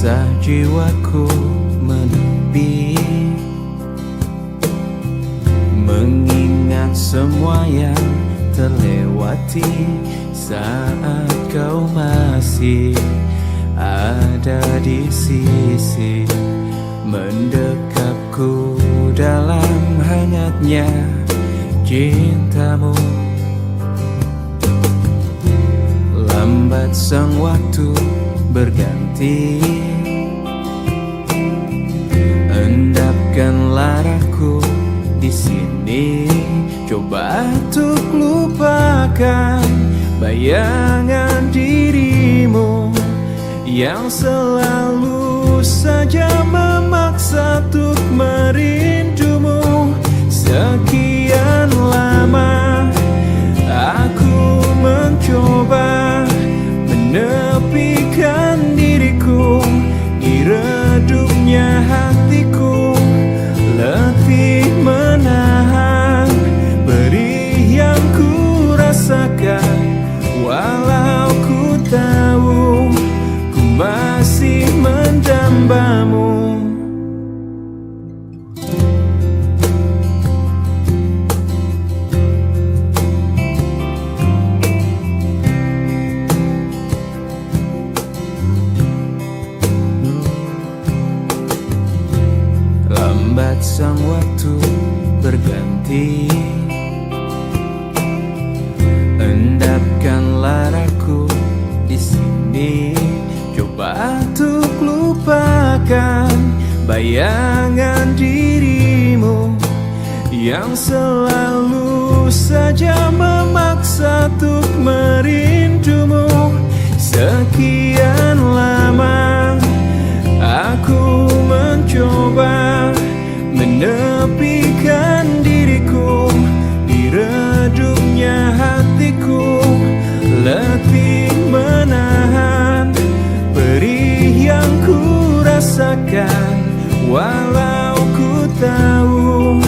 Resah jiwaku menepi, mengingat semua yang terlewati saat kau masih ada di sisi, mendekapku dalam hangatnya cintamu. Lambat sang waktu berganti, endapkan laraku di sini. Coba untuk lupakan bayangan dirimu yang selalu saja memaksa untuk merindumu. Sekian lama aku mencoba menepikan diriku di redupnya hatiku, letih menahan perih yang ku rasakan. Walau ku tahu ku masih mendambamu. Lambat sang waktu berganti, endapkan laraku di sini. Coba untuk lupakan bayangan dirimu yang selalu saja memaksa untuk merindumu. Sekian lama aku mencoba menepikan diriku di redupnya hatiku, letih menahan perih yang ku rasakan. Walau ku tahu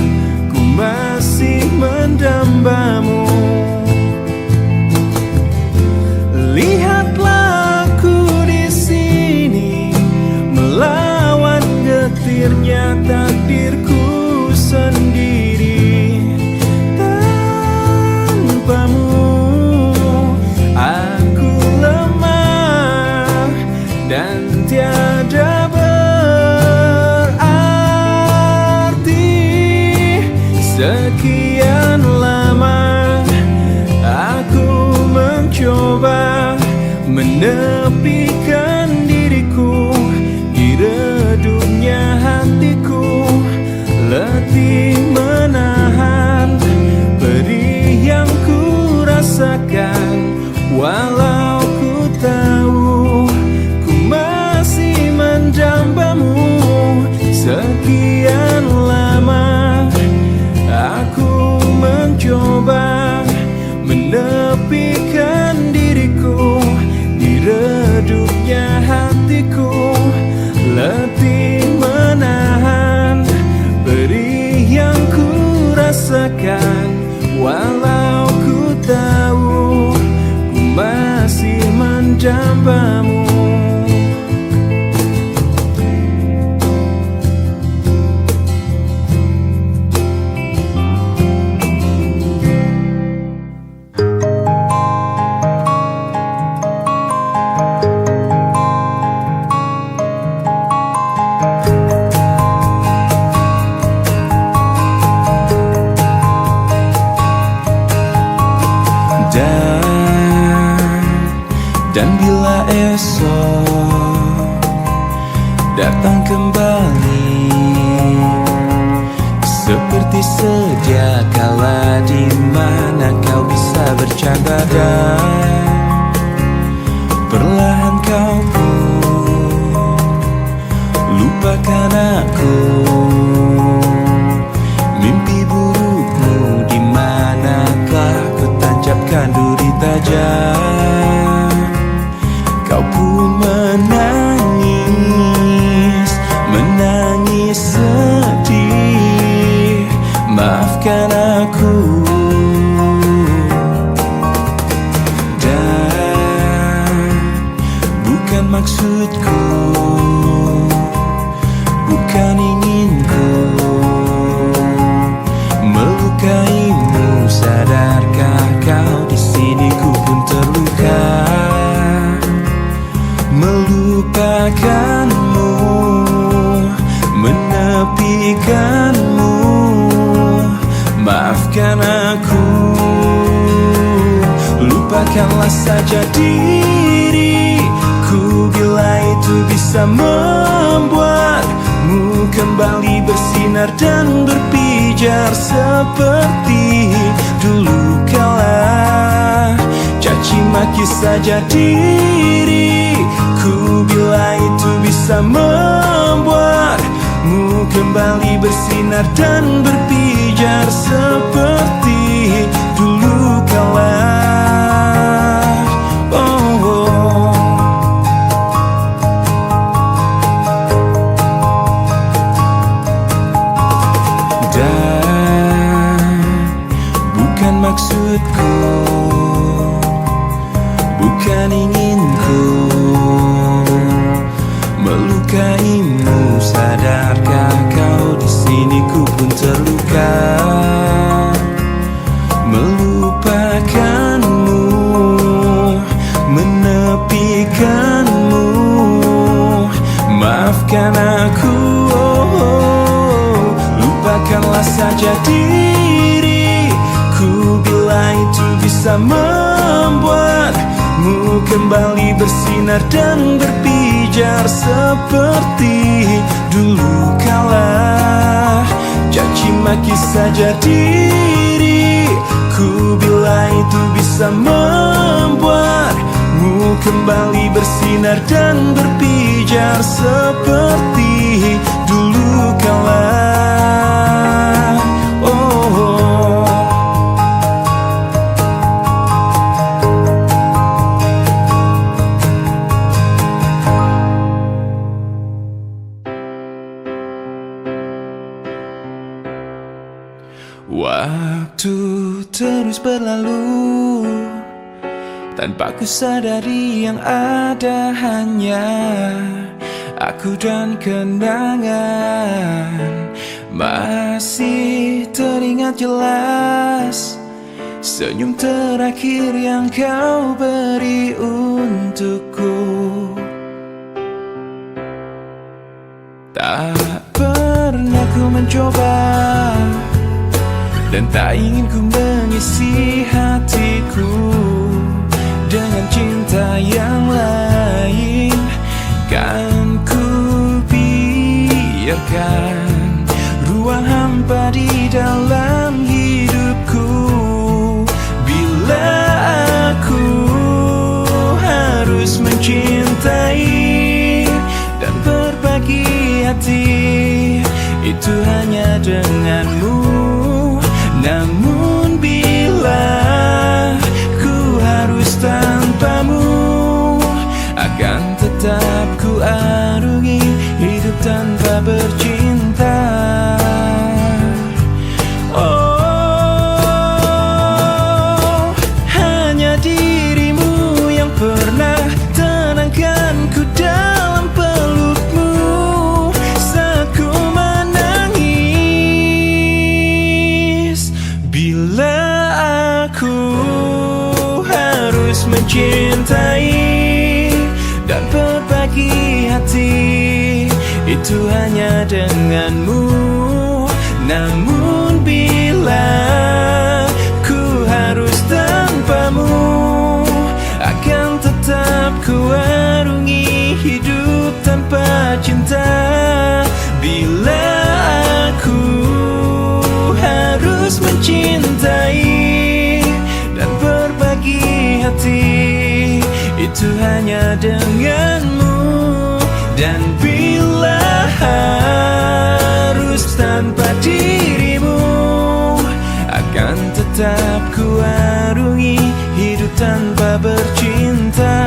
ku masih mendambamu. Lihatlah aku di sini melawan getirnya takdirku sendiri. Tanpamu aku lemah dan tiada berarti. Sekian lama aku mencoba menepikan diriku di redupnya hatiku, letih menahan perih yang ku rasakan. Walau ku tahu ku masih mendambamu. Sekian lama aku mencoba menepikan diriku di redupnya hatiku, letih menahan perih yang ku rasakan. Walau ku tahu ku masih mendambamu. Dan bila esok datang kembali seperti sedia kala, di mana kau bisa bercanda dan perlahan kau pun lupakan aku. Mimpi burukmu di manakah ku tancapkan duri tajam. Kau pun menangis, menangis sedih. Maafkan aku. Dan bukan maksudku Bukan ingin ku melukaimu, sadarkah kau di sini ku pun terluka. Melupakanmu, menepikanmu, maafkan aku. Lupakanlah saja diriku bila itu bisa membuatmu kembali bersinar dan berpijar seperti dulu kala. Caci maki saja diriku bila itu bisa membuatmu kembali bersinar dan berpijar seperti dulu kala. Maksudku bukan ingin ku melukaimu, sadarkah kau di sini ku pun terluka. Melupakanmu, menepikanmu, maafkan aku. Lupakanlah saja diriku bila itu bisa membuatmu kembali bersinar dan berpijar seperti dulu kala. Caci maki saja diriku bila itu bisa membuatmu kembali bersinar dan berpijar seperti dulu kala. Waktu terus berlalu tanpa ku sadari yang ada hanya aku dan kenangan. Masih teringat jelas senyum terakhir yang kau beri untukku. Tak pernah ku mencoba dan tak ingin ku mengisi hatiku dengan cinta yang lain. Kan ku biarkan ruang hampa di dalam hidupku. Bila aku harus mencintai dan berbagi hati, itu hanya denganmu. Namun bila ku harus tanpamu, akan tetap ku arungi hidup tanpa bercinta. Oh, hanya dirimu yang pernah tenangkanku dalam pelukmu saat ku menangis. Bila aku harus mencintai dan berbagi hati, itu hanya denganmu. Namun bila ku harus tanpamu, akan tetap ku arungi hidup tanpa cinta. Bila aku harus mencintai dan berbagi hati, itu hanya denganmu. Dan bila harus tanpa dirimu, akan tetap ku arungi hidup tanpa bercinta.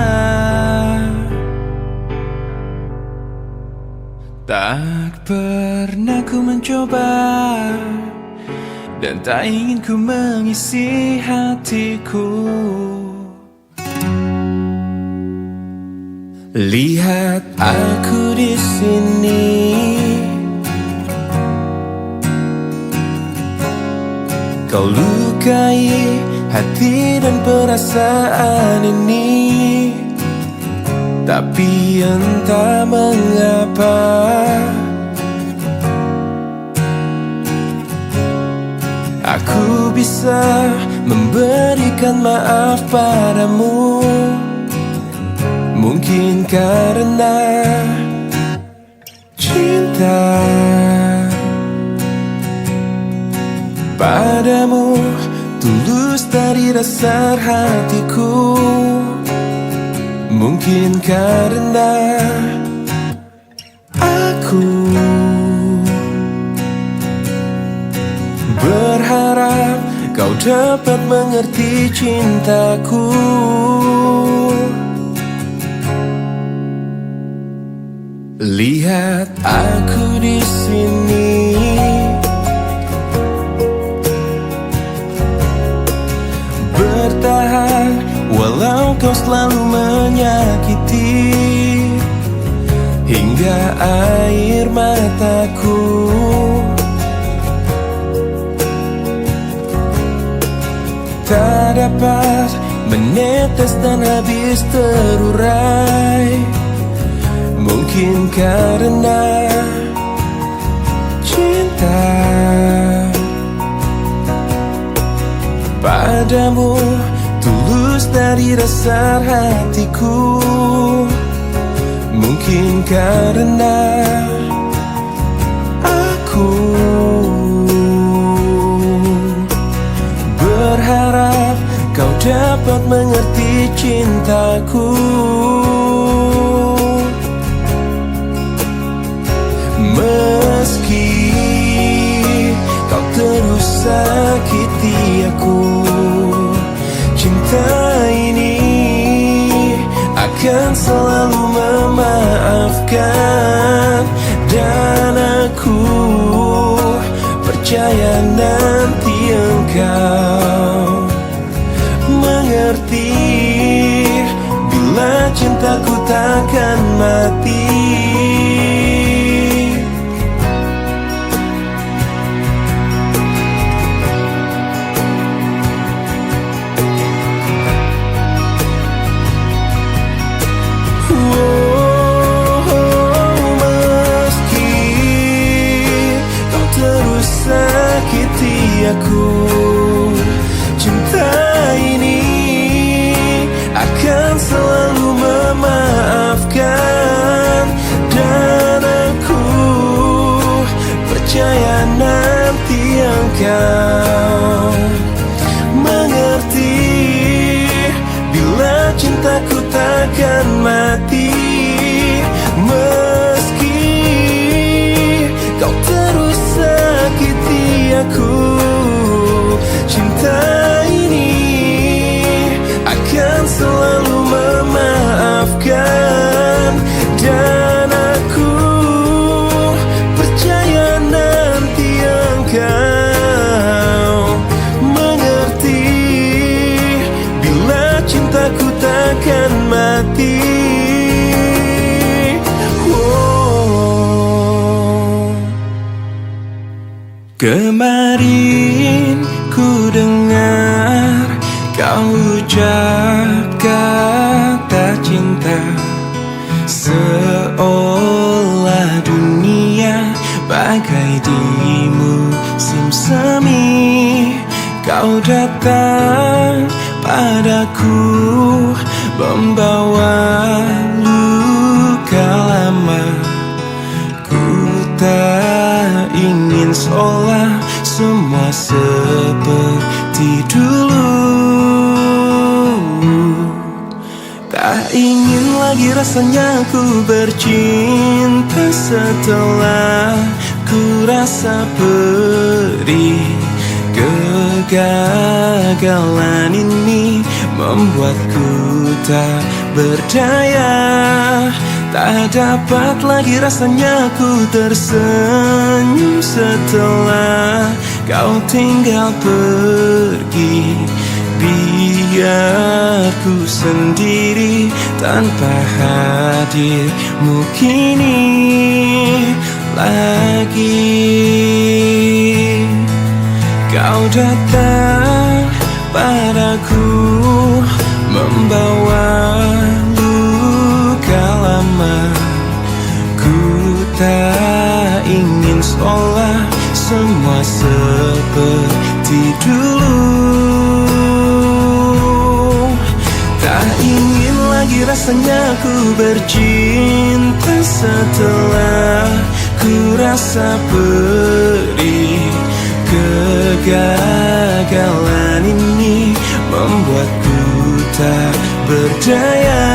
Tak pernah ku mencoba dan tak ingin ku mengisi hatiku. Lihat aku di sini kau lukai hati dan perasaan ini. Tapi entah mengapa aku bisa memberikan maaf padamu. Mungkin karena cinta padamu tulus dari dasar hatiku. Mungkin karena aku berharap kau dapat mengerti cintaku. Lihat aku di sini, bertahan walau kau selalu menyakiti, hingga air mataku tak dapat menetes dan habis terurai. Mungkin karena cinta padamu tulus dari dasar hatiku. Mungkin karena aku berharap kau dapat mengerti cintaku. Meski kau terus sakiti aku, cinta ini akan selalu memaafkan. Dan aku percaya nanti engkau mengerti bila cintaku takkan mati. Aku cinta ini akan selalu memaafkan. Dan aku percaya nanti engkau mengerti bila cintaku takkan mati. Meski kau terus sakiti aku, cinta ini akan selalu memaafkan. Dan aku percaya nanti engkau mengerti bila cintaku takkan mati. Kemarin ku dengar kau ucap kata cinta, seolah dunia bagai di musim semi. Kau datang padaku membawa luka lama. Ku tak ingin seolah semua seperti dulu. Tak ingin lagi rasanya ku bercinta setelah ku rasa perih. Kegagalan ini membuatku tak berdaya. Tak dapat lagi rasanya ku tersenyum setelah kau tinggal pergi. Biar ku sendiri tanpa hadirmu kini lagi. Kau datang padaku membawa luka lama. Ku tak ingin seolah semua seperti dulu. Tak ingin lagi rasanya ku bercinta setelah ku rasa perih. Kegagalan ini membuatku tak berdaya.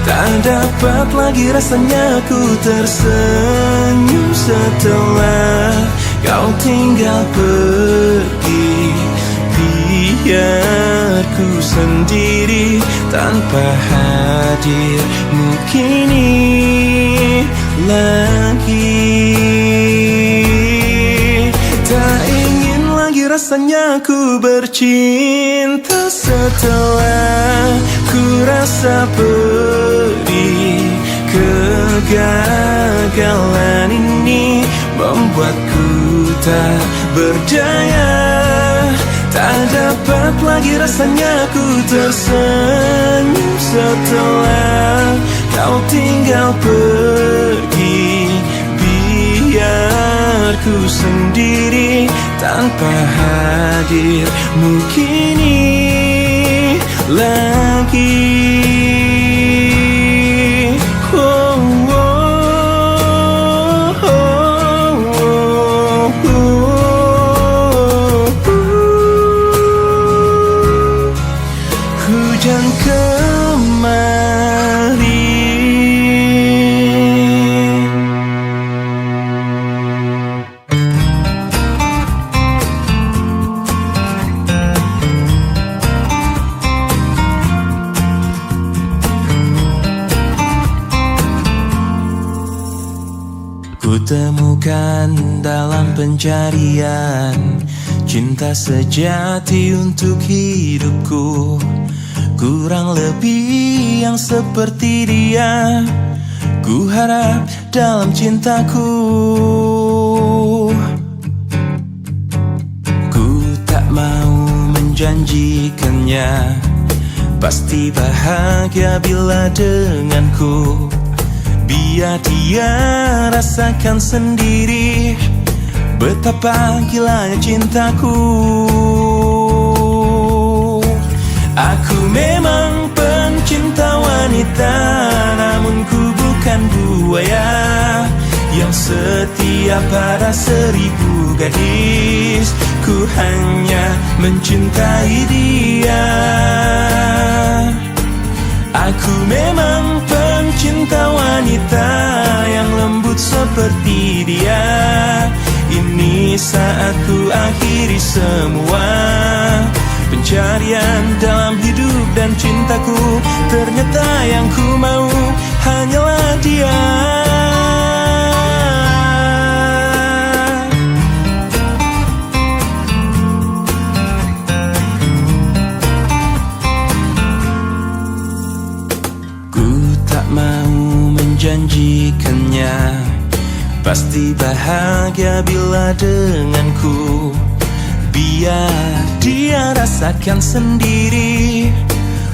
Tak dapat lagi rasanya ku tersenyum setelah kau tinggal pergi. Biar ku sendiri tanpa hadirmu kini lagi. Tak ingin lagi rasanya ku bercinta setelah ku rasa perih. Kegagalan ini membuatku tak berdaya. Tak dapat lagi rasanya ku tersenyum setelah kau tinggal pergi. Biar ku sendiri tanpa hadirmu kini lagi. Hujan kemari. Kutemukan dalam pencarian cinta sejati untuk hidupku. Kurang lebih yang seperti dia ku harap dalam cintaku. Ku tak mau menjanjikannya pasti bahagia bila denganku. Biar dia rasakan sendiri betapa gilanya cintaku. Aku memang pencinta wanita, namun ku bukan buaya yang setia pada 1000 gadis. Ku hanya mencintai dia. Aku memang pencinta wanita yang lembut seperti dia. Ini saat ku akhiri semua pencarian dalam hidup dan cintaku. Ternyata yang ku mau hanyalah dia. Ku tak mau menjanjikannya pasti bahagia bila denganku. Biar dia rasakan sendiri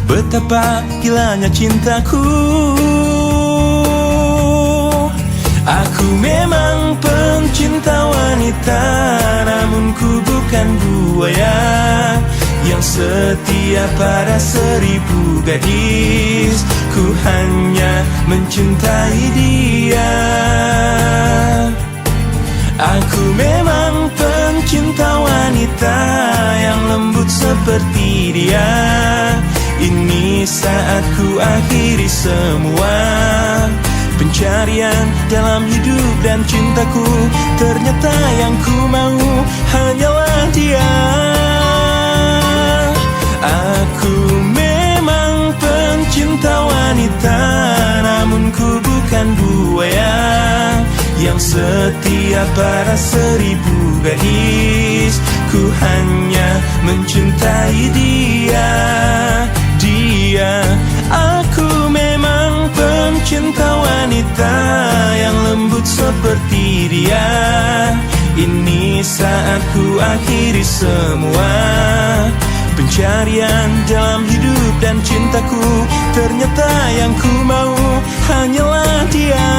betapa gilanya cintaku. Aku memang pencinta wanita, namun ku bukan buaya yang setia pada 1000 gadis. Ku hanya mencintai dia. Aku memang pencinta wanita yang lembut seperti dia. Ini saat ku akhiri semua pencarian dalam hidup dan cintaku. Ternyata yang ku mau hanyalah dia. Aku memang pencinta wanita, namun ku bukan buaya yang setia pada 1000 gadis. Ku hanya mencintai dia. Aku memang pencinta wanita yang lembut seperti dia. Ini saat ku akhiri semua pencarian dalam hidup dan cintaku. Ternyata yang ku mau hanyalah dia.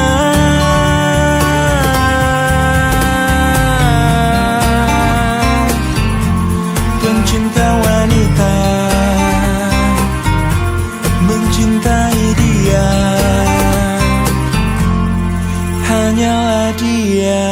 Pencinta wanita mencintai dia, hanyalah dia.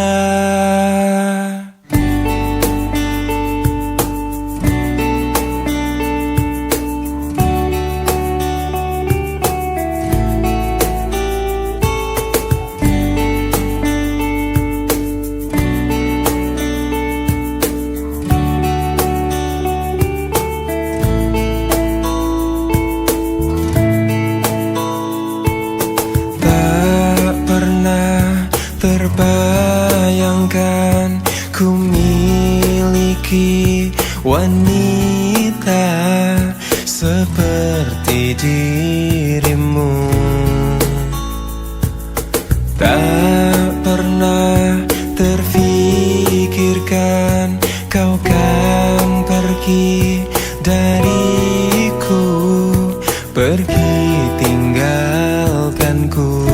Terbayangkan ku miliki wanita seperti dirimu. Tak pernah terfikirkan kau kan pergi dariku, pergi tinggalkanku.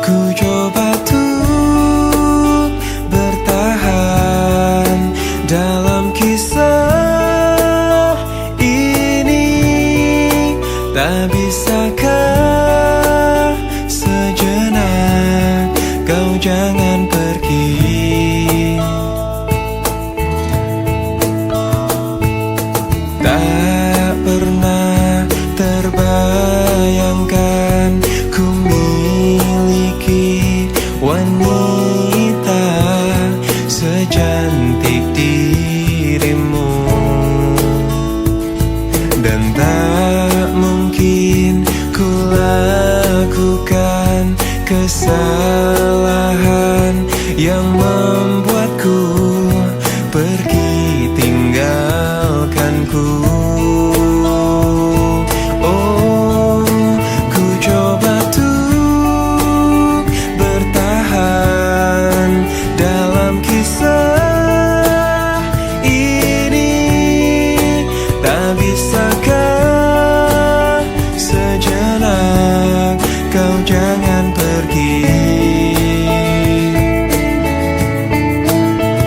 Ku coba tuh bertahan dalam kisah ini. Tak bisakah sejenak kau jangan pergi? Tak pernah terbayangkan ku miliki wanita secantik dirimu. Dan tak mungkin ku lakukan kesalahan yang membuatku pergi tinggalkanku. Jangan pergi.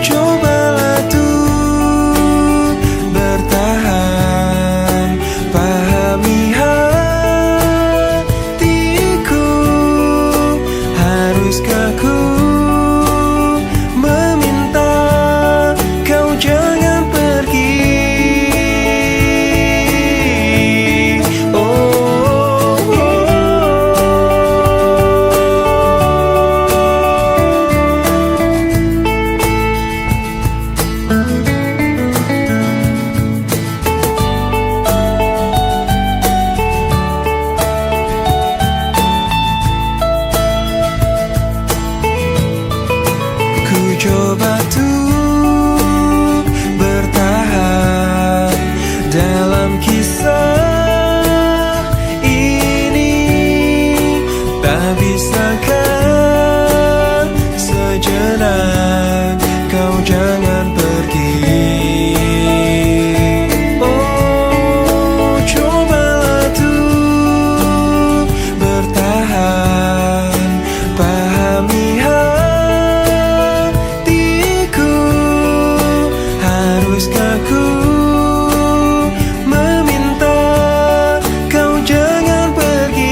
Cobalah tuh bertahan, pahami hatiku. Haruskah ku meminta kau jangan pergi? Coba tuh bertahan dalam kisah ini. Tak bisakah sejenak kau jangan pergi? Oh, cobalah tuh bertahan, pahami haruskah ku meminta kau jangan pergi?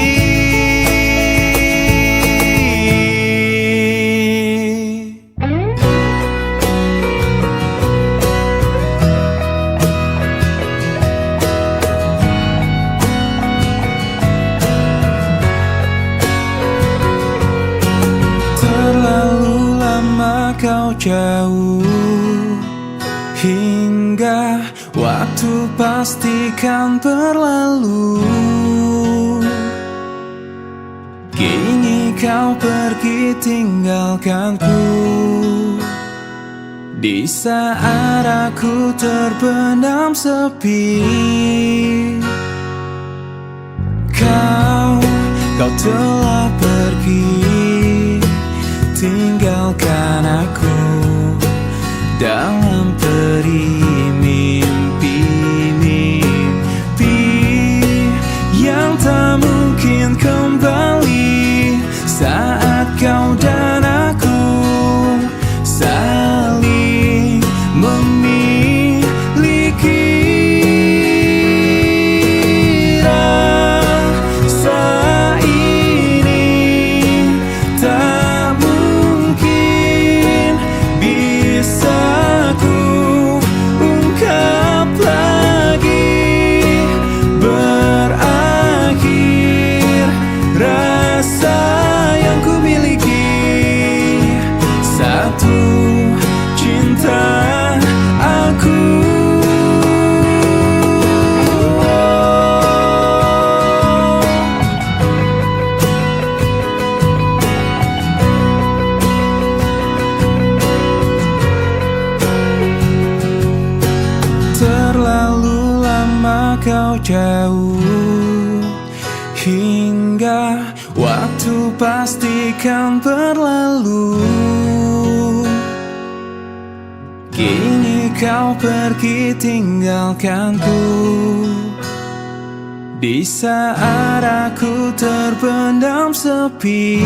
Terlalu lama kau jauh, hingga waktu pastikan berlalu. Kini kau pergi tinggalkanku di saat aku terbenam sepi. Kau telah pergi dalam peri mimpi-mimpi yang tak mungkin kembali saat kau dan aku saling memiliki. Rasa ini tak mungkin bisa ku ungkap lagi. Berakhir rasa yang ku miliki, satu cinta aku. Terlalu lama kau jauh, hingga waktu pastikan berlalu. Kini kau pergi tinggalkanku di saat aku terpendam sepi.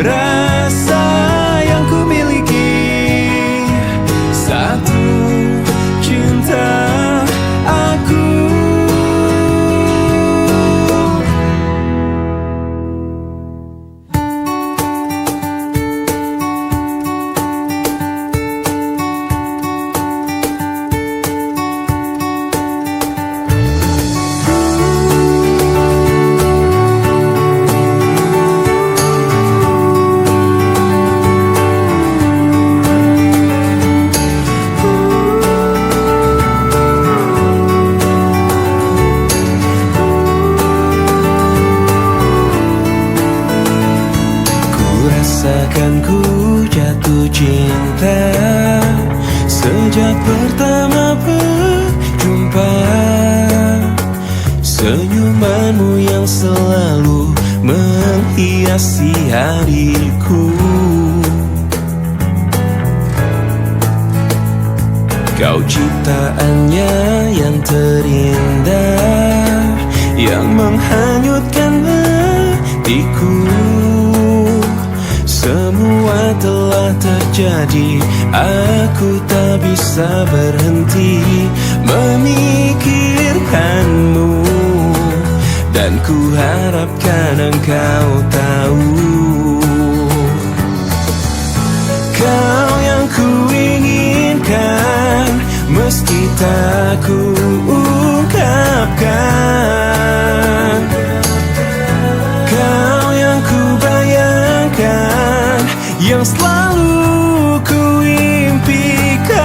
Rasa yang ku miliki, satu cinta aku. Rasakan ku jatuh cinta sejak pertama berjumpa. Senyumanmu yang selalu menghiasi hariku. Kau ciptaannya yang terindah, yang menghanyutkan hatiku. Semua telah terjadi, aku tak bisa berhenti memikirkanmu. Dan ku harapkan engkau tahu, kau yang ku inginkan, meski tak ku ungkapkan. Kau yang ku bayangkan, yang selalu ku impikan.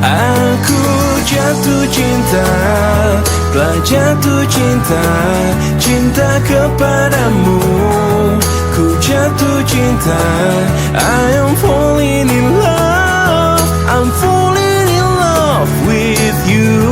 Aku jatuh cinta, telah jatuh cinta, cinta kepadamu. Ku jatuh cinta, I am falling in love, I'm falling in love with you.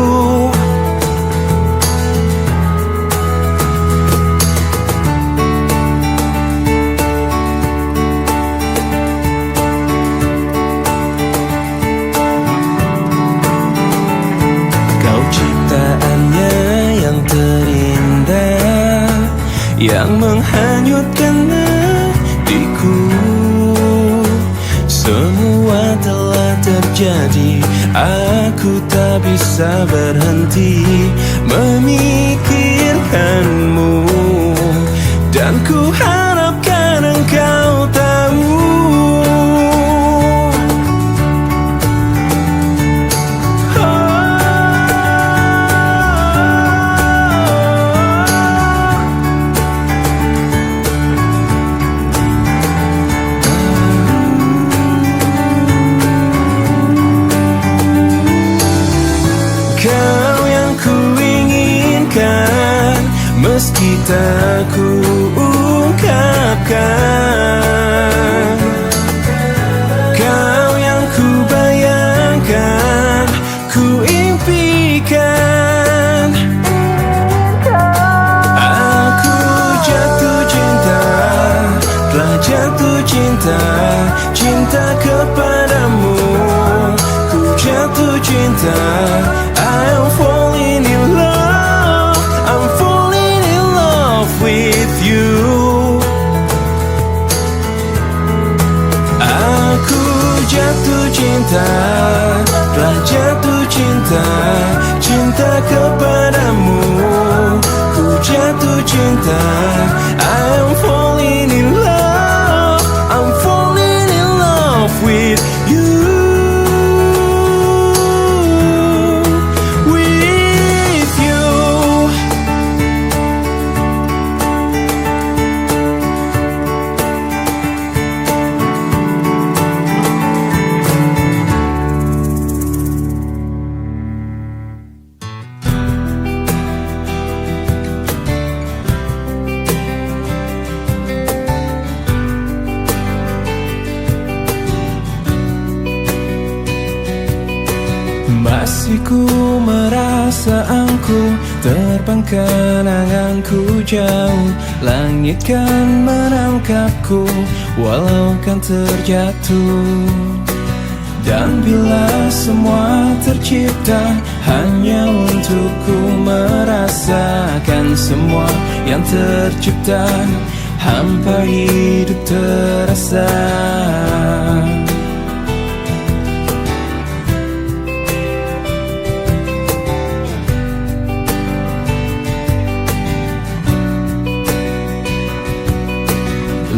Yang menghanyutkan hatiku. Semua telah terjadi, aku tak bisa berhenti memikirkanmu. Dan ku harapkan engkau tahu, meski tak ku ungkapkan. Kau yang ku bayangkan, ku impikan. Aku jatuh cinta, telah jatuh cinta, cinta kepadamu. Ku jatuh cinta, I'm falling in love, I'm falling in love with you. Aku jatuh cinta, telah jatuh cinta, cinta kepadamu. Ku jatuh cinta, I'm falling in love, I'm falling in love with you. With you. Masih ku merasa angkuh, terbang kenanganku jauh. Langit kan menangkapku, walau kan terjatuh. Dan bila semua tercipta hanya untukku merasakan semua yang tercipta, hampa hidup terasa.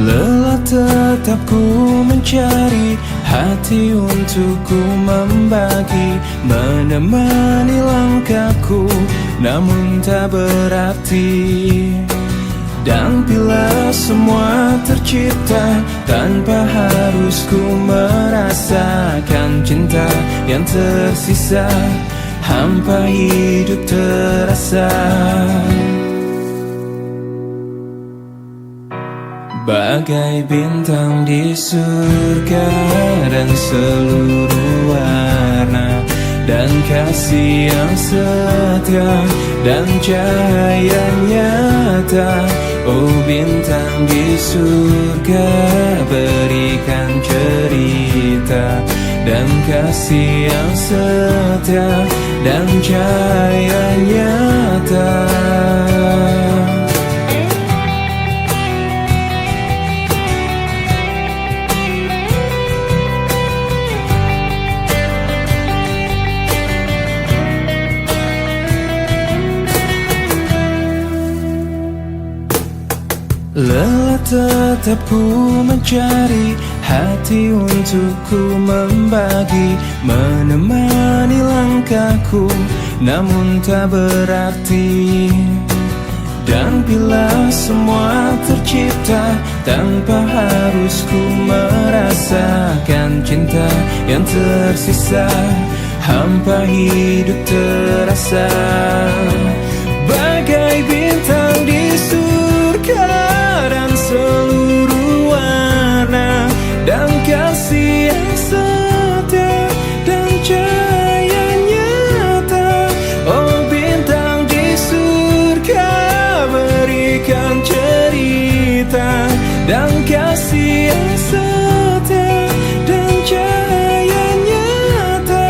Lelah tetap ku mencari hati untuk ku membagi, menemani langkahku namun tak berarti. Dan bila semua tercipta tanpa harus ku merasakan cinta yang tersisa, hampa hidup terasa. Bagai bintang di surga dan seluruh warna, dan kasih yang setia dan cahaya nyata. Oh bintang di surga, berikan cerita dan kasih yang setia dan cahaya nyata. Lelah tetap ku mencari hati untuk ku membagi, menemani langkahku namun tak berarti. Dan bila semua tercipta tanpa harus ku merasakan cinta yang tersisa, hampa hidup terasa. Bagai bintang di surga dan seluruh warna, dan kasih yang setia dan cahaya nyata. Oh bintang di surga, berikan cerita dan kasih yang setia dan cahaya nyata.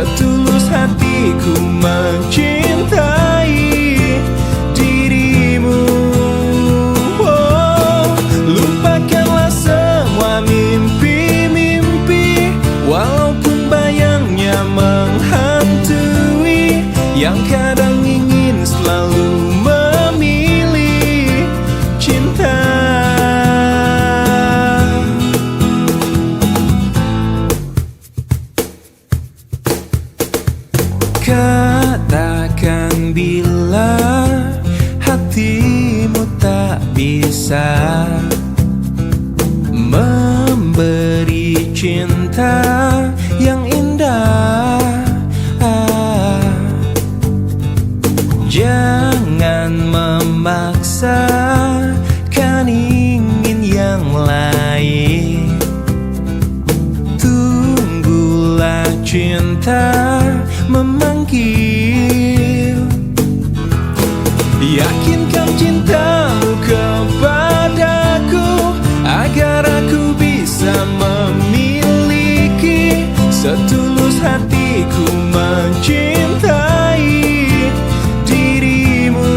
setulus hatiku mencintai dirimu. Oh, lupakanlah semua mimpi-mimpi, walaupun bayangnya menghantui, yang kadang ingin selalu memilih cinta. Katakan bila hatimu tak bisa memberi cinta yang indah. Jangan memaksakan ingin yang lain, tunggulah cinta memanggil. Yakinkan cintamu kepadaku agar aku bisa memiliki setulus hatiku mencintai dirimu.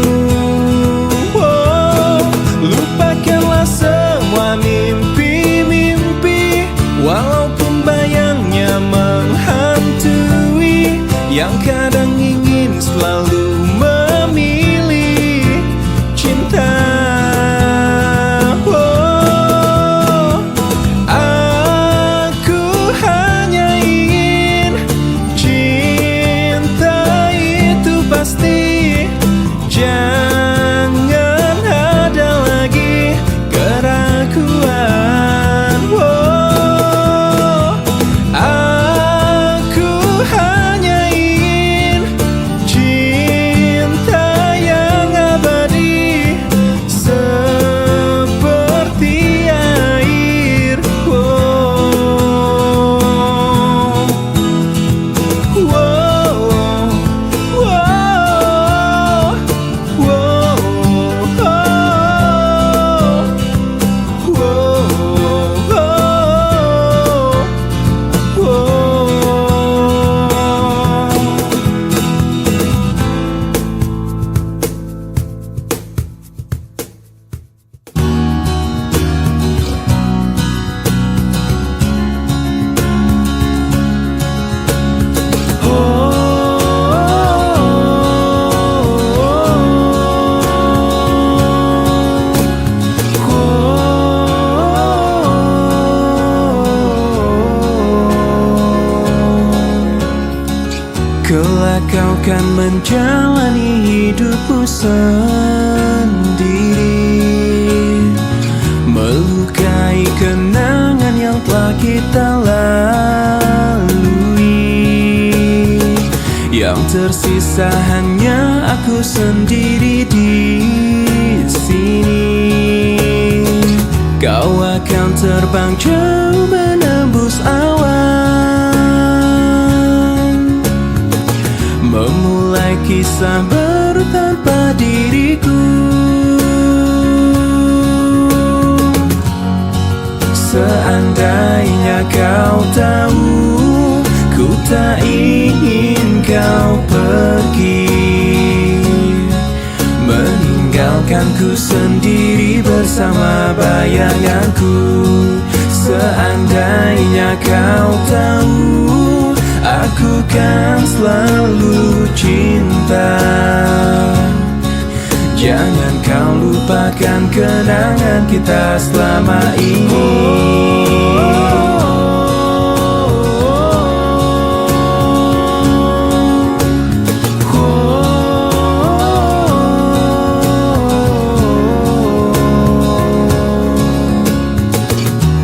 Oh, lupakanlah semua mimpi-mimpi, walaupun bayangnya menghantui, yang kadang ingin selalu memilih cinta. Oh, aku hanya ingin cinta itu pasti. Jangan ada lagi keraguan. Oh, aku hanya kelak kau kan menjalani hidupmu sendiri, melukai kenangan yang telah kita lalui. Yang tersisa hanya aku sendiri di sini. Kau akan terbang jauh menembus awan, memulai kisah baru tanpa diriku. Seandainya kau tahu, ku tak ingin kau pergi, meninggalkanku sendiri bersama bayanganku. Seandainya kau tahu, aku kan selalu cinta. Jangan kau lupakan kenangan kita selama ini.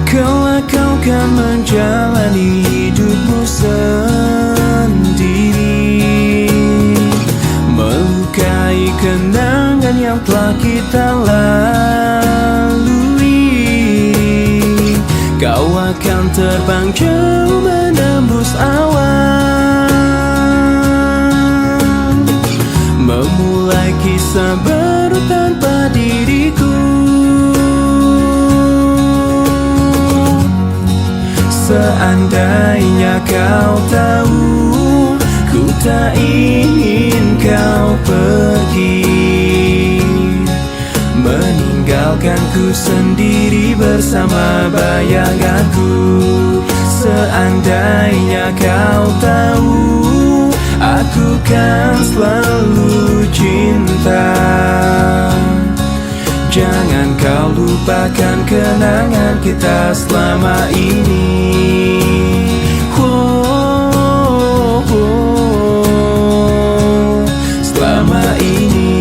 Kelak kau kan menjalani hidupmu sendiri, melukai kenangan yang telah kita lalui. Kau akan terbang jauh menembus awan, memulai kisah baru tanpa diriku. Seandainya kau tahu, tak ingin kau pergi, meninggalkanku sendiri bersama bayanganku. Seandainya kau tahu, aku kan selalu cinta. Jangan kau lupakan kenangan kita selama ini. Selama ini.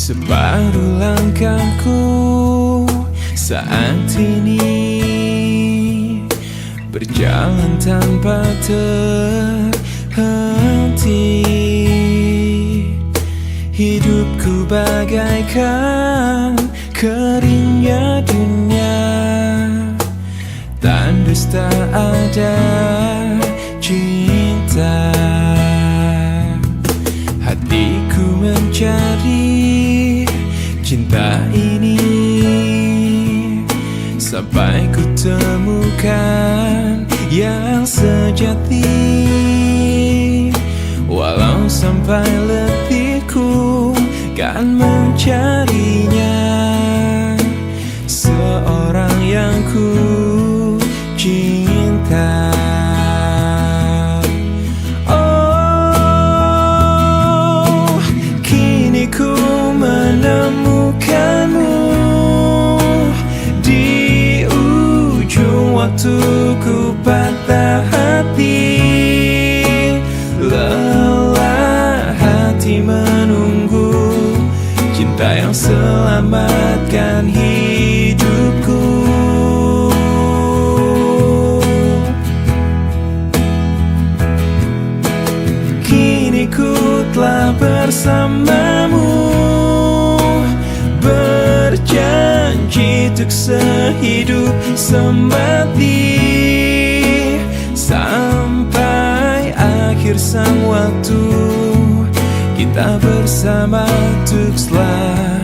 Separuh langkahku saat ini berjalan tanpa terhenti. Hidupku bagaikan keringnya dunia, tandus tak ada cinta. Hatiku mencari cinta ini sampai ku temukan yang sejati. Walau sampai letihku kan mencarinya, seorang yang ku cinta. Oh, kini ku menemukanmu di ujung waktu ku patah hati. Lelah hati menunggu cinta yang selamatkan hidupku. Kini ku telah bersamamu, berjanji untuk sehidup semati. Sampai akhir sang waktu, kita bersama untuk selamanya.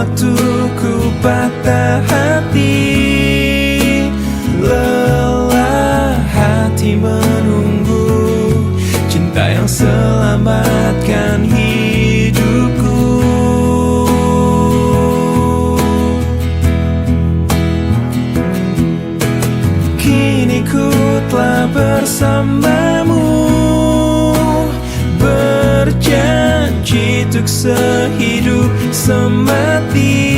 Waktu ku patah hati, lelah hati menunggu cinta yang selamatkan hidupku. Kini ku telah bersamamu, berjanji untuk sehidup semati.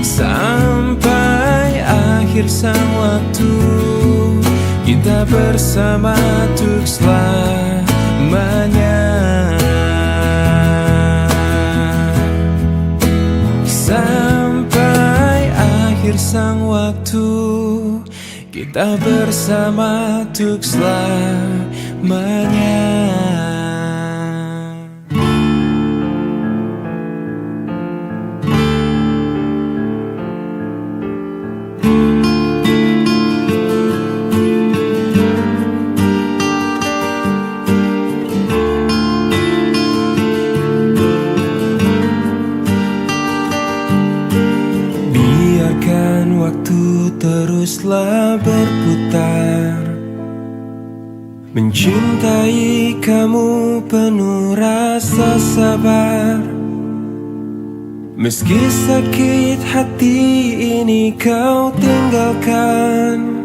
Sampai akhir sang waktu, kita bersama untuk selamanya. Sampai akhir sang waktu, kita bersama untuk selamanya. Waktu teruslah berputar, mencintai kamu penuh rasa sabar. Meski sakit hati ini kau tinggalkan,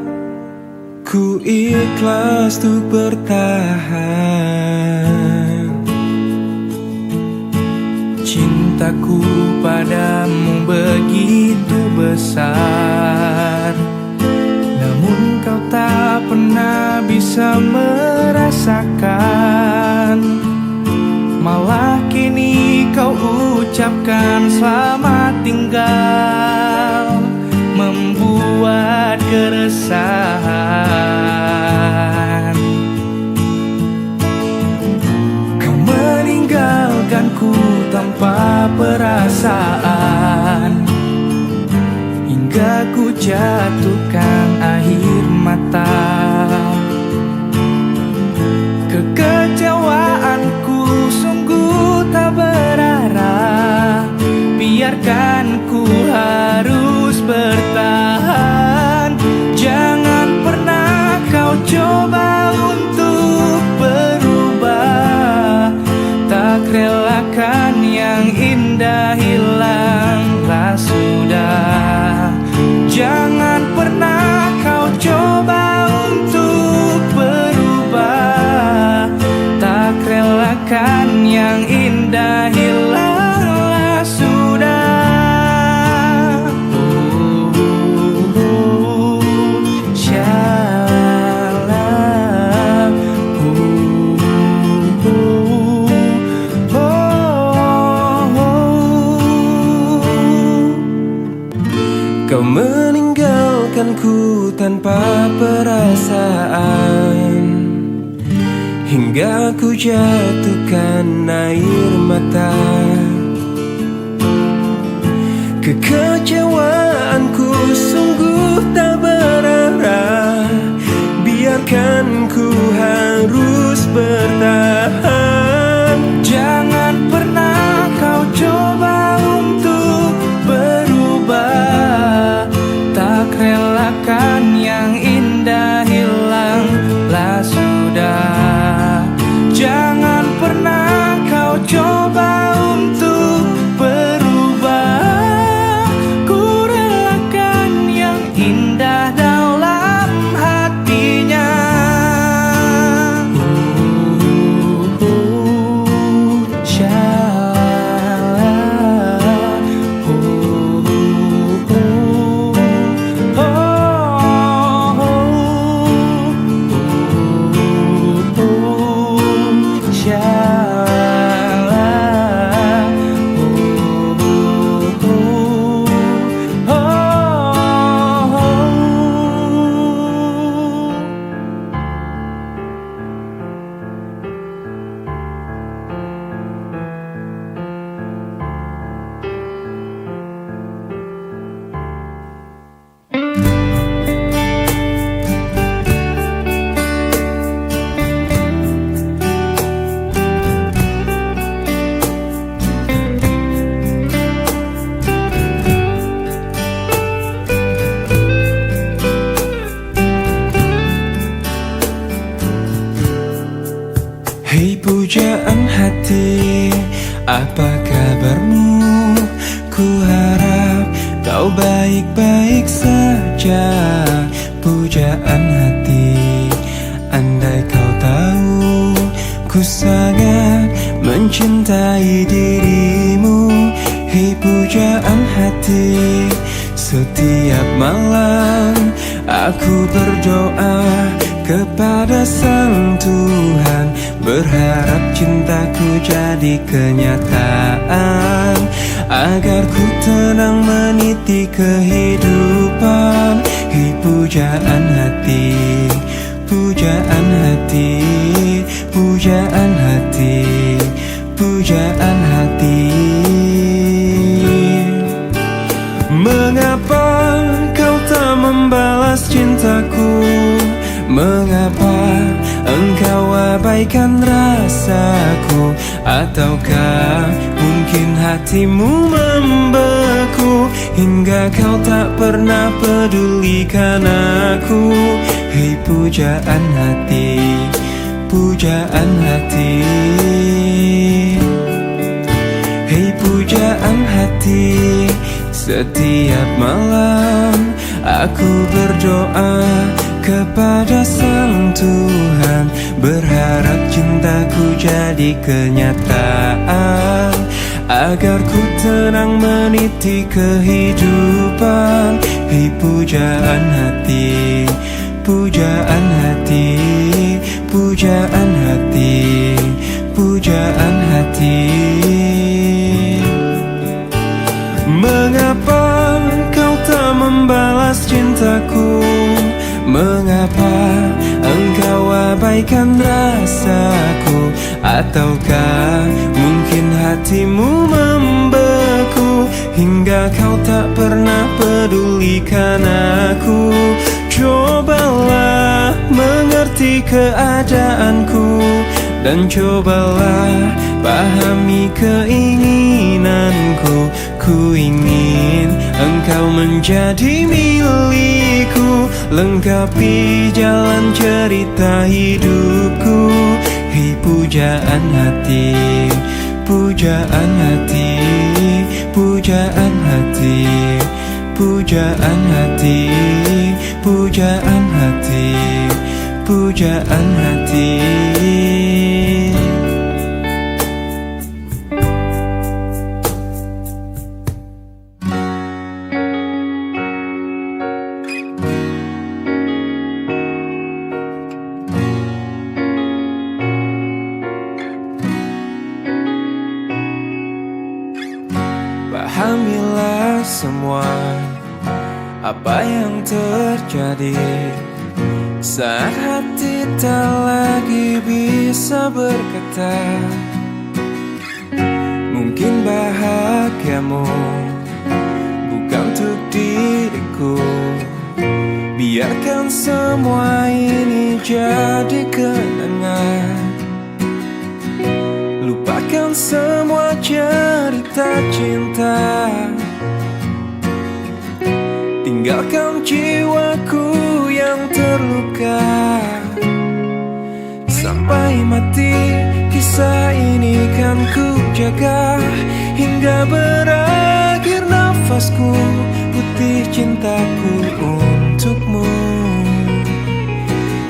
ku ikhlas untuk bertahan. cintaku padamu begitu besar, namun kau tak pernah bisa merasakan. Malah kini kau ucapkan selamat tinggal, membuat keresahan. Kau meninggalkanku tanpa perasaan, hingga ku jatuhkan air mata. Kekecewaanku sungguh tak berarah, biarkan ku harus bertahan. Jangan pernah kau coba untuk berubah, tak relakan yang indah hilanglah sudah. Jangan pernah kau coba untuk berubah, tak relakan yang indah hilanglah sudah. Shalom. Kau meninggalkanku tanpa perasaan, hingga ku jatuhkan air mata. Kekecewaanku sungguh tak berarah, biarkan ku harus bertahan. Jangan pernah kau coba untuk berubah, tak relakan yang indah hilanglah sudah. Jangan pernah kau coba untuk berubah, ku relakan yang indah dalam hatinya. Hei pujaan hati, apa kabarmu? Ku harap kau baik-baik saja. Pujaan hati, andai kau tahu ku sangat mencintai dirimu. Hei pujaan hati, setiap malam aku berdoa kepada Sang Tuhan, berharap cintaku jadi kenyataan, agar ku tenang meniti kehidupan. Hei pujaan hati, pujaan hati, pujaan hati, pujaan hati. Mengapa kau tak membalas cintaku? Mengapa engkau abaikan rasaku? Ataukah mungkin hatimu membeku, hingga kau tak pernah pedulikan aku? Hei pujaan hati, pujaan hati. Hei pujaan hati, setiap malam aku berdoa kepada Sang Tuhan, berharap cintaku jadi kenyataan, agar ku tenang meniti kehidupan. Hei pujaan hati, pujaan hati, pujaan hati, pujaan hati. Mengapa kau tak membalas cintaku? Mengapa engkau abaikan rasaku? Ataukah mungkin hatimu membeku hingga kau tak pernah pedulikan aku? Cobalah mengerti keadaanku dan cobalah pahami keinginanku. Ku ingin engkau menjadi milikku, lengkapi jalan cerita hidupku. Hei pujaan hati, pujaan hati, pujaan hati, pujaan hati, pujaan hati, pujaan hati. Pahamilah semua apa yang terjadi saat hati tak lagi bisa berkata. Mungkin bahagiamu bukan untuk diriku. Biarkan semua ini jadi kenangan. Lupakan semua cerita cinta, tinggalkan jiwaku yang terluka. Sampai mati kisah ini kan ku jaga, hingga berakhir nafasku putih cintaku untukmu.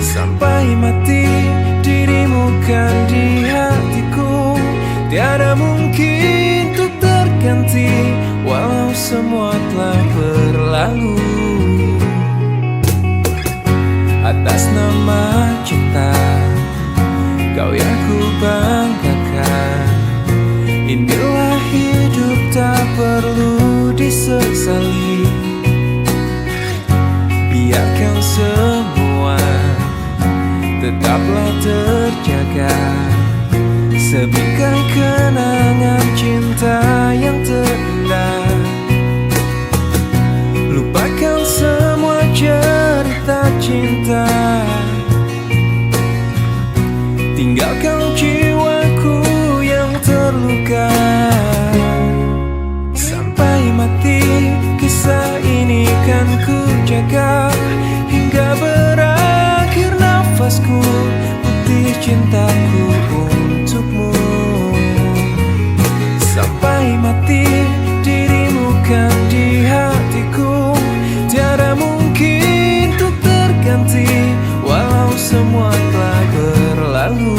Sampai mati dirimu kan di hatiku, tiada mungkin untuk terganti walau semua telah berlalu. Atas nama cinta kau yang ku banggakan, inilah hidup tak perlu disesali. Biarkan semua tetaplah terjaga, sebingkai kenangan cinta yang terindah. Lupakan semua cerita cinta, tinggalkan jiwaku yang terluka. Sampai mati kisah ini kan ku jaga, hingga berakhir nafasku putih cintaku untukmu. Sampai mati dirimu kan di hatiku, tiada mungkin untuk terganti walau semua telah berlalu.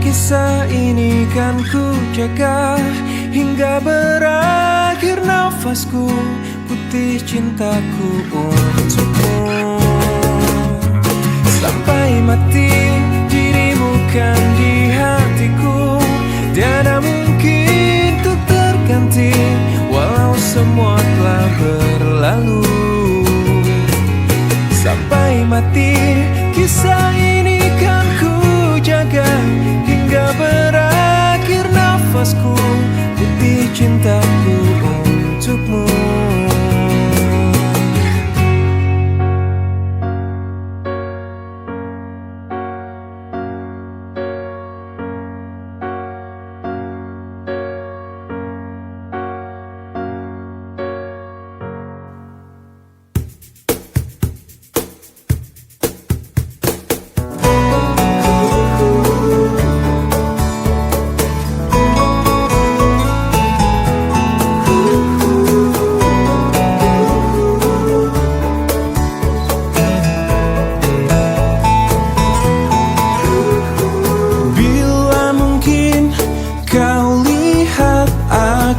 Kisah ini kan ku jaga, hingga berakhir nafasku putih cintaku untukmu. Sampai mati dirimu kan di hatiku, tiada mungkin untuk terganti walau semua telah berlalu. Sampai mati kisah ini kan ku jaga, hingga berakhir nafasku putih cintaku untukmu.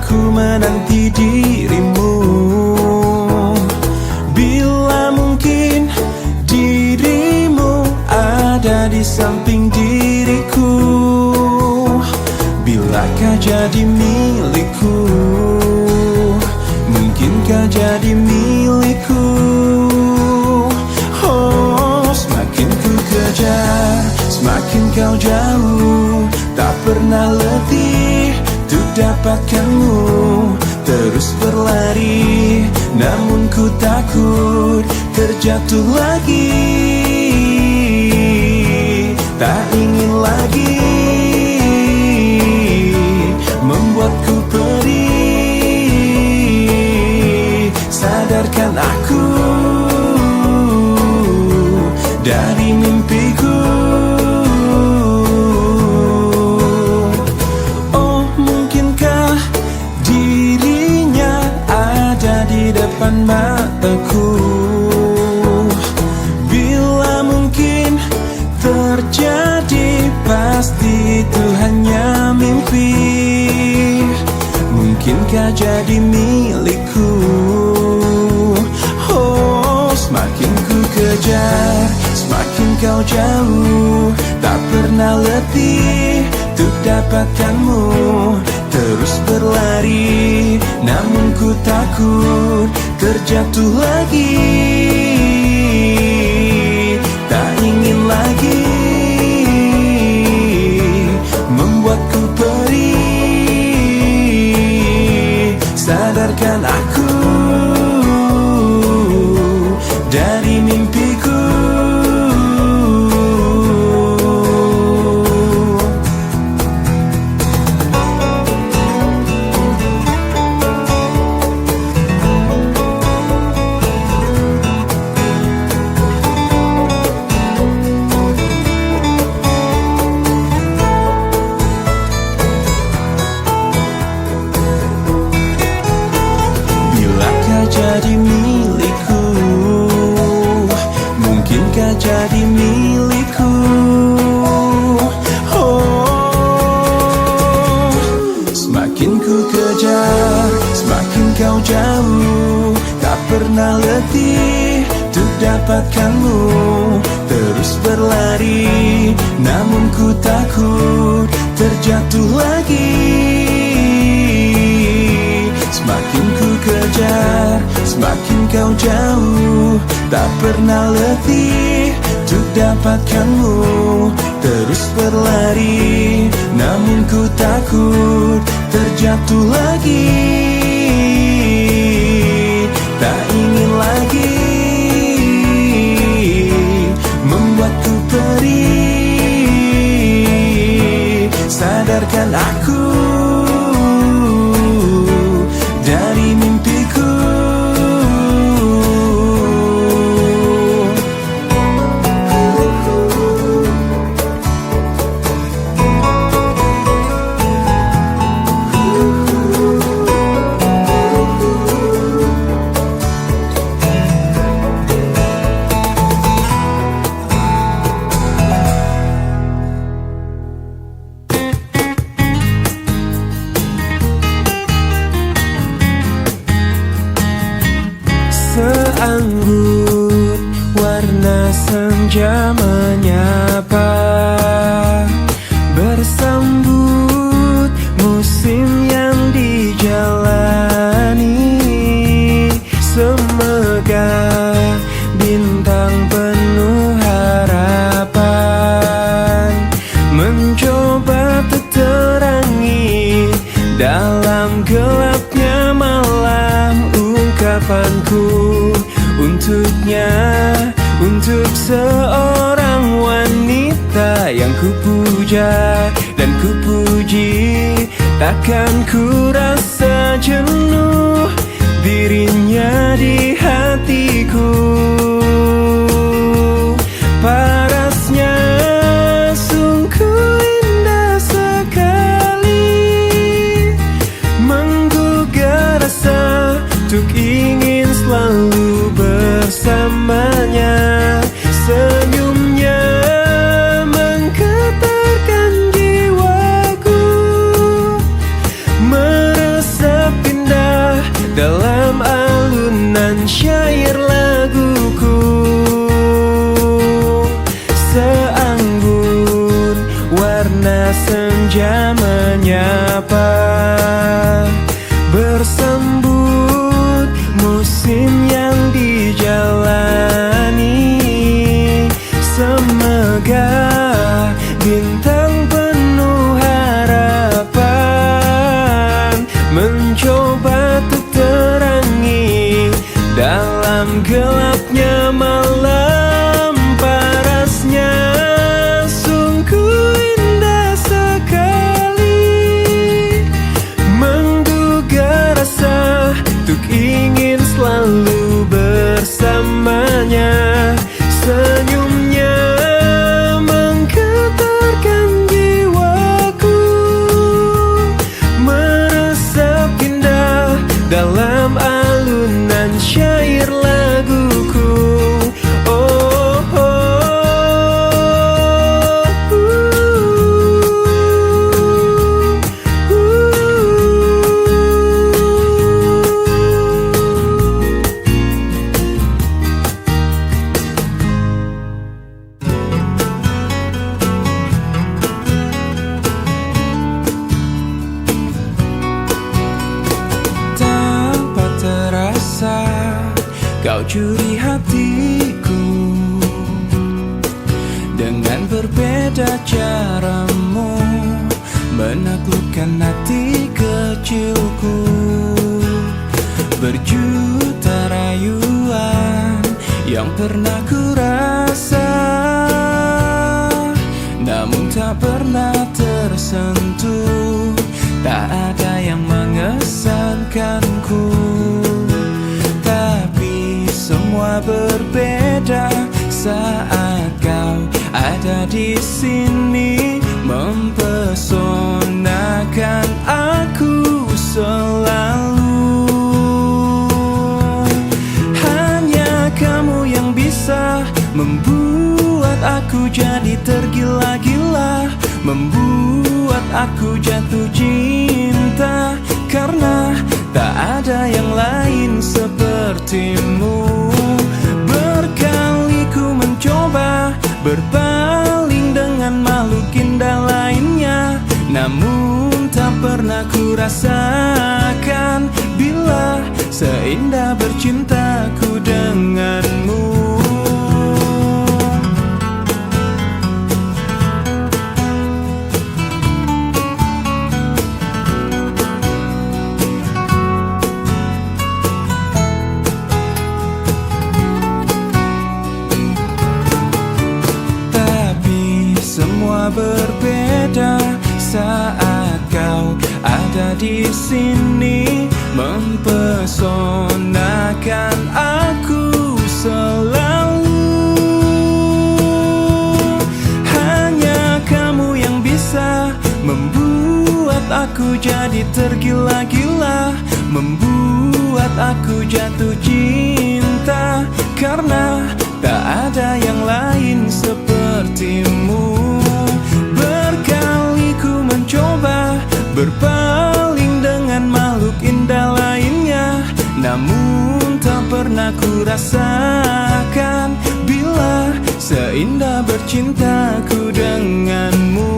aku menanti dirimu. Bila mungkin dirimu ada di samping diriku, bilakah jadi milikku, mungkinkah jadi milikku. Oh, semakin ku kejar, semakin kau jauh, tak pernah letih untuk dapatkanmu. Terus berlari, namun ku takut terjatuh lagi. Tak ingin lagi membuatku perih. Sadarkan aku dari mimpiku. Oh, mungkinkah dirinya ada di depan mataku? Bila mungkin terjadi, pasti itu hanya mimpi. Mungkinkah jadi milikku? Oh, semakin ku kejar, semakin kau jauh, tak pernah letih untuk dapatkanmu. Terus berlari, namun ku takut terjatuh lagi. Tak ingin lagi membuatku perih. Sadarkan aku dari mimpiku. Jadi milikku, mungkinkah jadi milikku? Oh, semakin ku kejar, semakin kau jauh, tak pernah letih untuk dapatkanmu. Terus berlari, namun ku takut terjatuh lagi. Semakin ku kejar, semakin kau jauh, tak pernah letih untuk dapatkanmu. Terus berlari, namun ku takut terjatuh lagi. Tak ingin lagi membuatku perih. Sadarkan aku dari mimpiku. Seanggun warna senja menyapa, bersambut musim yang dijalani. Semegah bintang penuh harapan, mencoba terterangi dalam gelapnya malam. Ungkapanku untuknya, untuk seorang wanita yang kupuja dan kupuji. Takkan ku rasa jenuh dirinya di hatiku. Parasnya sungguh indah sekali, menggugah rasa untuk ingin selalu bersamanya. Senyumnya menggetarkan jiwaku, meresap kau curi hatiku. Dengan berbeda caramu menaklukkan hati kecilku. Berjuta rayuan yang pernah ku rasa, namun tak pernah tersentuh. Tak ada yang mengesankanku, tapi semua berbeda saat kau ada di sini, mempesonakan aku selalu. Hanya kamu yang bisa membuat aku jadi tergila-gila, membuat aku jatuh cinta, karena tak ada yang lain sepertimu. Berkali ku mencoba berpaling dengan makhluk indah lainnya, namun tak pernah ku rasakan bila seindah bercintaku denganmu. Semua berbeda saat kau ada di sini, mempesonakan aku selalu. Hanya kamu yang bisa membuat aku jadi tergila-gila, membuat aku jatuh cinta, karena tak ada yang lain sepertimu. Berkali ku mencoba berpaling dengan makhluk indah lainnya, namun tak pernah ku rasakan bila seindah bercintaku denganmu.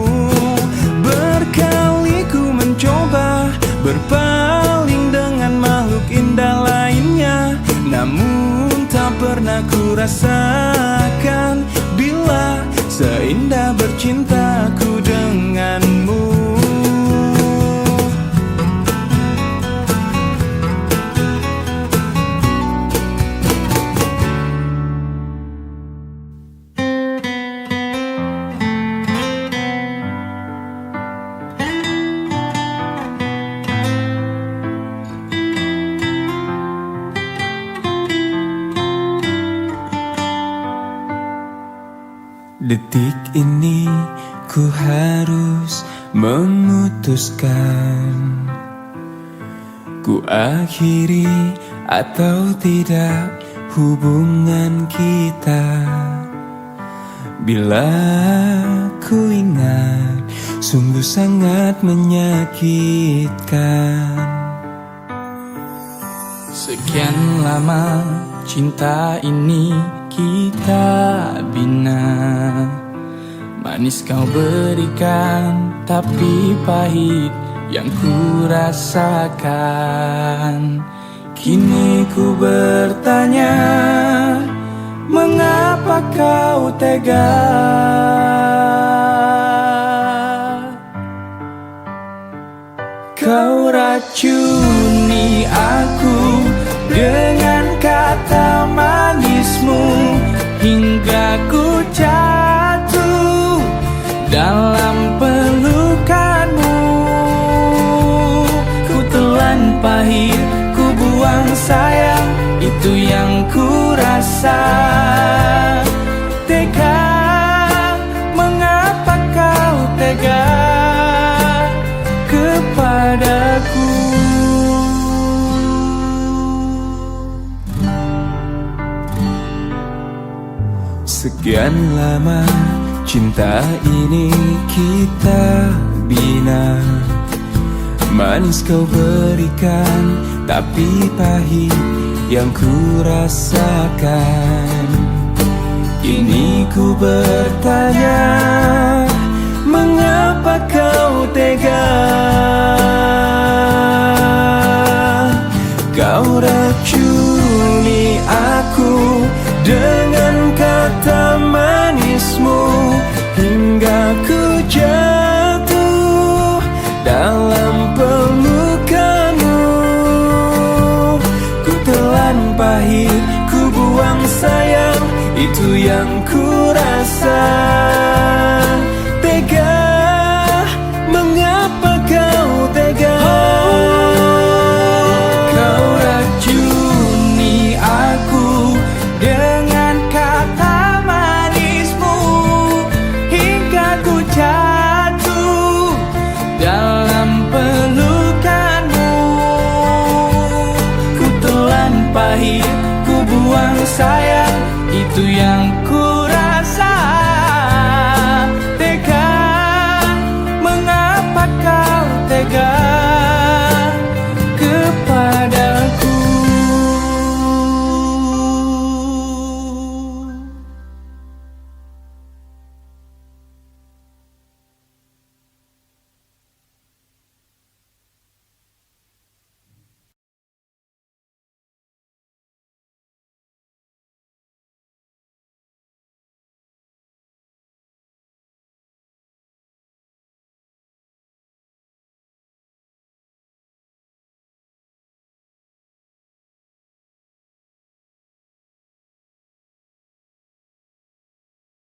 Berkali ku mencoba berpaling dengan makhluk indah lainnya, namun tak pernah ku rasakan bila seindah bercintaku denganmu. Detik ini ku harus memutuskan, ku akhiri atau tidak hubungan kita. Bila ku ingat, sungguh sangat menyakitkan. Sekian lama cinta ini kita bina, manis kau berikan, tapi pahit yang ku rasakan. Kini ku bertanya, mengapa kau tega? Kau racuni aku dengan kata manismu, hingga ku jatuh dalam pelukanmu. Ku telan pahit, ku buang sayang, itu yang ku rasa. Tega, mengapa kau tega kepadaku? Sekian lama cinta ini kita bina, manis kau berikan, tapi pahit yang ku rasakan. Kini ku bertanya, mengapa kau tega? Kau racuni aku pahit ku buang sayang, itu yang ku rasa. Tega, mengapa kau tega? Kau racuni aku dengan kata manismu, hingga ku jatuh dalam pelukanmu. Ku telan pahit, ku buang sayang, itu yang